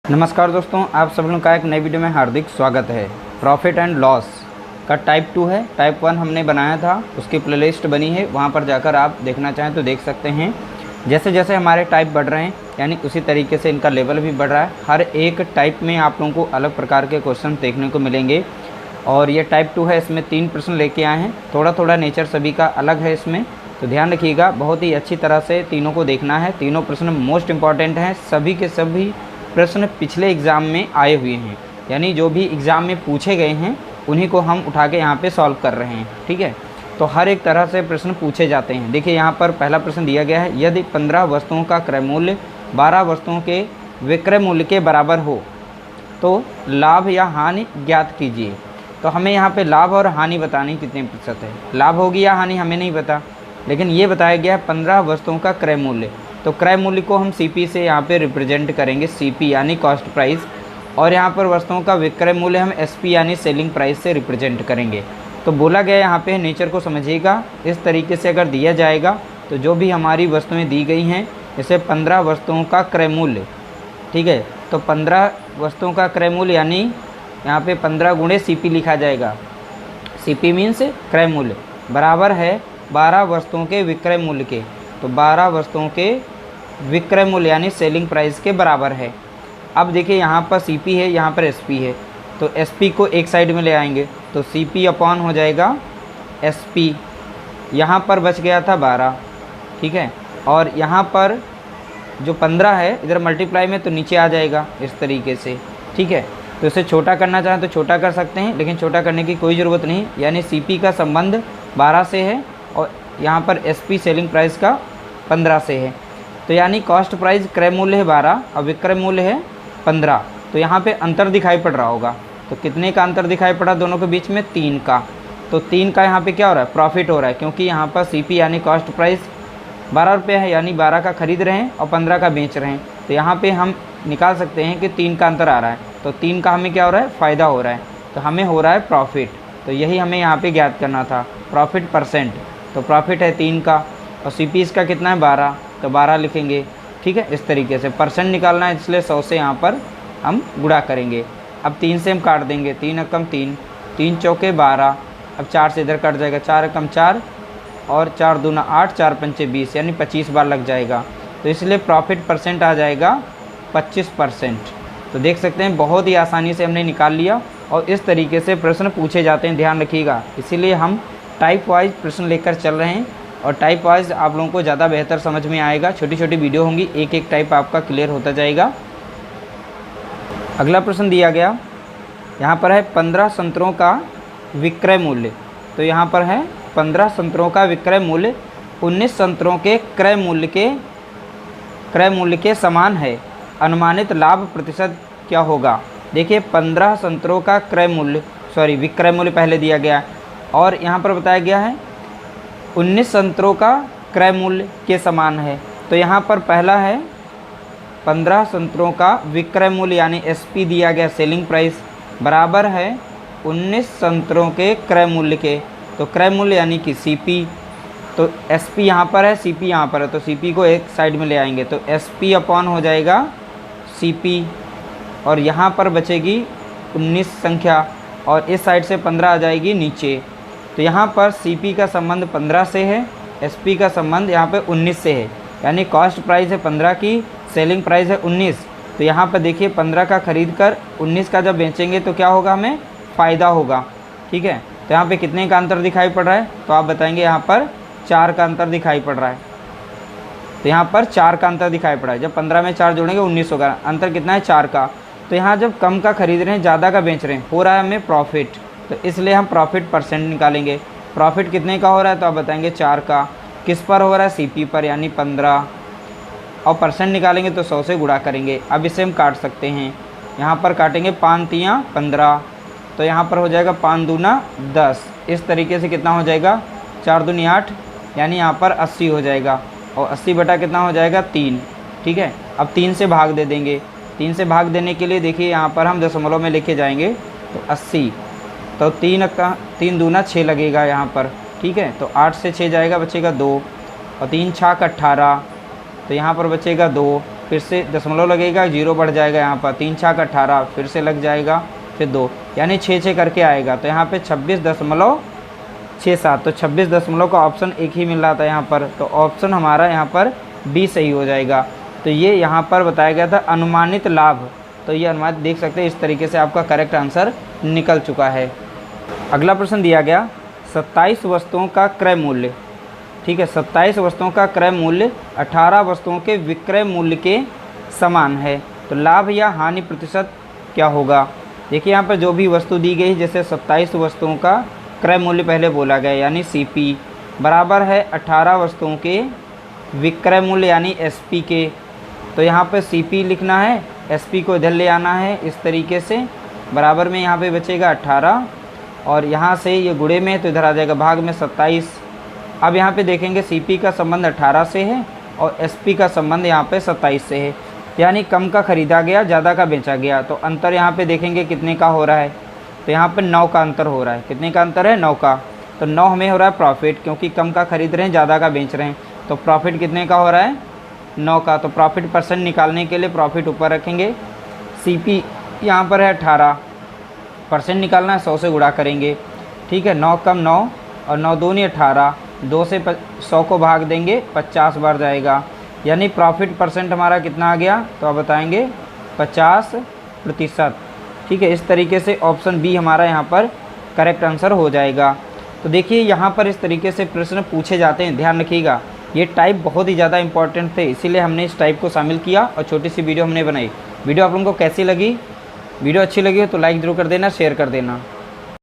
नमस्कार दोस्तों, आप सब लोगों का एक नई वीडियो में हार्दिक स्वागत है। प्रॉफिट एंड लॉस का टाइप 2 है। टाइप 1 हमने बनाया था, उसकी प्लेलिस्ट बनी है, वहाँ पर जाकर आप देखना चाहें तो देख सकते हैं। जैसे जैसे हमारे टाइप बढ़ रहे हैं यानी उसी तरीके से इनका लेवल भी बढ़ रहा है। हर एक टाइप में आप लोगों को अलग प्रकार के क्वेश्चन देखने को मिलेंगे और ये टाइप 2 है, इसमें 3 प्रश्न लेके आए हैं। थोड़ा थोड़ा नेचर सभी का अलग है इसमें, तो ध्यान रखिएगा। बहुत ही अच्छी तरह से तीनों को देखना है। तीनों प्रश्न मोस्ट इम्पॉर्टेंट हैं। सभी के सभी प्रश्न पिछले एग्ज़ाम में आए हुए हैं, यानी जो भी एग्ज़ाम में पूछे गए हैं उन्हीं को हम उठा के यहाँ पे सॉल्व कर रहे हैं। ठीक है, तो हर एक तरह से प्रश्न पूछे जाते हैं। देखिए यहाँ पर पहला प्रश्न दिया गया है, यदि 15 वस्तुओं का क्रय मूल्य 12 वस्तुओं के विक्रय मूल्य के बराबर हो तो लाभ या हानि ज्ञात कीजिए। तो हमें यहाँ पे लाभ और हानि बतानी कितने प्रतिशत है। लाभ होगी या हानि हमें नहीं पता, लेकिन ये बताया गया है 15 वस्तुओं का क्रय मूल्य। तो क्रय मूल्य को हम सीपी से यहाँ पे रिप्रेजेंट करेंगे, सीपी यानी कॉस्ट प्राइस, और यहाँ पर वस्तुओं का विक्रय मूल्य हम एसपी यानी सेलिंग प्राइस से रिप्रेजेंट करेंगे। तो बोला गया यहाँ पे नेचर को समझिएगा। इस तरीके से अगर दिया जाएगा तो जो भी हमारी वस्तुएं दी गई हैं, जैसे 15 वस्तुओं का क्रय मूल्य, ठीक है, तो 15 वस्तुओं का क्रय मूल्य यानी यहाँ पे 15 गुणे सीपी लिखा जाएगा। सीपी मीन्स क्रय मूल्य बराबर है 12 वस्तुओं के विक्रय मूल्य के। तो 12 वस्तुओं के विक्रय मूल्य यानी सेलिंग प्राइस के बराबर है। अब देखिए यहाँ पर सीपी है, यहाँ पर एसपी है, तो एसपी को एक साइड में ले आएंगे तो सीपी अपॉन हो जाएगा एसपी। यहाँ पर बच गया था 12, ठीक है, और यहाँ पर जो 15 है इधर मल्टीप्लाई में तो नीचे आ जाएगा इस तरीके से। ठीक है, तो इसे छोटा करना चाहें तो छोटा कर सकते हैं, लेकिन छोटा करने की कोई ज़रूरत नहीं, यानी सीपी का संबंध 12 से है और यहाँ पर एसपी सेलिंग प्राइस का 15 से है। तो यानी कॉस्ट प्राइस क्रय मूल्य है 12 और विक्रय मूल्य है 15। तो यहाँ पे अंतर दिखाई पड़ रहा होगा। तो कितने का अंतर दिखाई पड़ा दोनों के बीच में? 3 का। तो 3 का यहाँ पे क्या हो रहा है? प्रॉफिट हो रहा है, क्योंकि यहाँ पर सीपी यानी कॉस्ट प्राइस 12 रुपये है, यानी 12 का खरीद रहे हैं और 15 का बेच रहे हैं। तो यहाँ पर हम निकाल सकते हैं कि 3 का अंतर आ रहा है, तो 3 का हमें क्या हो रहा है? फ़ायदा हो रहा है, तो हमें हो रहा है प्रॉफिट। तो यही हमें यहाँ पर ज्ञात करना था, प्रॉफिट परसेंट। तो प्रॉफिट है 3 का और सीपी इसका कितना है? 12, तो 12 लिखेंगे। ठीक है, इस तरीके से परसेंट निकालना है, इसलिए 100 से यहाँ पर हम गुणा करेंगे। अब 3 से हम काट देंगे, 3 एकम 3, 3 चौके 12, अब 4 से इधर कट जाएगा, 4 एकम 4 और 4 दूना 8, 4 पंचे 20, यानी 25 बार लग जाएगा। तो इसलिए प्रॉफिट परसेंट आ जाएगा 25%। तो देख सकते हैं बहुत ही आसानी से हमने निकाल लिया और इस तरीके से प्रश्न पूछे जाते हैं, ध्यान रखिएगा। इसीलिए हम टाइप वाइज प्रश्न लेकर चल रहे हैं और टाइप वाइज आप लोगों को ज़्यादा बेहतर समझ में आएगा। छोटी छोटी वीडियो होंगी, एक एक टाइप आपका क्लियर होता जाएगा। अगला प्रश्न दिया गया, यहाँ पर है 15 संतरों का विक्रय मूल्य। तो यहाँ पर है 15 संतरों का विक्रय मूल्य 19 संतरों के क्रय मूल्य के समान है, अनुमानित लाभ प्रतिशत क्या होगा? देखिए 15 संतरों का विक्रय मूल्य पहले दिया गया है और यहाँ पर बताया गया है 19 संतरों का क्रय मूल्य के समान है। तो यहाँ पर पहला है 15 संतरों का विक्रय मूल्य यानी एसपी दिया गया, सेलिंग प्राइस, बराबर है 19 संतरों के क्रय मूल्य के। तो क्रय मूल्य यानी कि सीपी, तो एसपी यहाँ पर है, सीपी यहाँ पर है, तो सीपी को एक साइड में ले आएंगे तो एसपी अपॉन हो जाएगा सीपी, और यहाँ पर बचेगी 19 संख्या और इस साइड से 15 आ जाएगी नीचे। तो यहाँ पर सीपी का संबंध 15 से है, एसपी का संबंध यहाँ पे 19 से है, यानी कॉस्ट प्राइस है 15 की, सेलिंग प्राइस है 19। तो यहाँ पर देखिए 15 का खरीद कर 19 का जब बेचेंगे तो क्या होगा? हमें फ़ायदा होगा। ठीक है, तो यहाँ पे कितने का अंतर दिखाई पड़ रहा है? तो आप बताएंगे यहाँ पर 4 का अंतर दिखाई पड़ रहा है। तो यहाँ पर 4 का अंतर दिखाई पड़ा है। जब 15 में 4 जोड़ेंगे 19 होगा। अंतर कितना है? 4 का। तो यहाँ जब कम का खरीद रहे हैं, ज़्यादा का बेच रहे हैं, हो रहा है हमें प्रॉफिट, तो इसलिए हम प्रॉफिट परसेंट निकालेंगे। प्रॉफिट कितने का हो रहा है? तो आप बताएंगे 4 का। किस पर हो रहा है? सीपी पर, यानी 15, और परसेंट निकालेंगे तो 100 से गुणा करेंगे। अब इसे हम काट सकते हैं, यहाँ पर काटेंगे 5 तियाँ 15, तो यहाँ पर हो जाएगा 5 दूना 10। इस तरीके से कितना हो जाएगा? 4 दूनी 8, यानी यहाँ पर 80 हो जाएगा, और 80 बटा कितना हो जाएगा? 3। ठीक है, अब 3 से भाग दे देंगे। 3 से भाग देने के लिए देखिए यहाँ पर हम दशमलव में लेके जाएंगे तो 80, तो 3 दूना 6 लगेगा यहाँ पर। ठीक है, तो 8 से 6 जाएगा, बचेगा 2, और 3 छाक 18, तो यहाँ पर बचेगा 2, फिर से दशमलव लगेगा, 0 बढ़ जाएगा यहाँ पर, 3 छाक 18, फिर से लग जाएगा, फिर 2, यानी 6 करके आएगा। तो यहाँ पे 26.67, तो 26 दशमलव का ऑप्शन एक ही मिल रहा था यहाँ पर, तो ऑप्शन हमारा यहाँ पर बी सही हो जाएगा। तो ये यहाँ पर बताया गया था अनुमानित लाभ, तो ये अनुमानित देख सकते हैं, इस तरीके से आपका करेक्ट आंसर निकल चुका है। अगला प्रश्न दिया गया 27 वस्तुओं का क्रय मूल्य, ठीक है, 27 वस्तुओं का क्रय मूल्य 18 वस्तुओं के विक्रय मूल्य के समान है, तो लाभ या हानि प्रतिशत क्या होगा। देखिए यहाँ पर जो भी वस्तु दी गई, जैसे 27 वस्तुओं का क्रय मूल्य पहले बोला गया यानी CP बराबर है 18 वस्तुओं के विक्रय मूल्य यानी SP के, तो यहाँ पे CP लिखना है, SP को इधर ले आना है इस तरीके से, बराबर में यहाँ पे बचेगा 18 और यहाँ से ये गुणे में तो इधर आ जाएगा भाग में 27। अब यहाँ पे देखेंगे CP का संबंध 18 से है और SP का संबंध यहाँ पे 27 से है, यानी कम का ख़रीदा गया, ज़्यादा का बेचा गया, तो अंतर यहाँ पे देखेंगे कितने का हो रहा है, तो यहाँ पे 9 का अंतर हो रहा है। कितने का अंतर है? 9 का। तो 9 हमें हो रहा है प्रॉफिट, क्योंकि कम का खरीद रहे हैं, ज़्यादा का बेच रहे हैं, तो प्रॉफिट कितने का हो रहा है? 9 का। तो प्रॉफिट परसेंट निकालने के लिए प्रॉफिट ऊपर रखेंगे, CP यहाँ पर है 18, परसेंट निकालना है 100 से गुणा करेंगे, ठीक है, 9 कम 9 और 9 दूनी 18, 2 से 100 को भाग देंगे 50 बार जाएगा, यानी प्रॉफिट परसेंट हमारा कितना आ गया, तो आप बताएंगे 50%, ठीक है। इस तरीके से ऑप्शन बी हमारा यहाँ पर करेक्ट आंसर हो जाएगा। तो देखिए यहाँ पर इस तरीके से प्रश्न पूछे जाते हैं, ध्यान रखिएगा, ये टाइप बहुत ही ज़्यादा इंपॉर्टेंट थे, इसीलिए हमने इस टाइप को शामिल किया और छोटी सी वीडियो हमने बनाई। वीडियो आप लोगों को कैसी लगी? वीडियो अच्छी लगी हो तो लाइक ज़रूर कर देना, शेयर कर देना।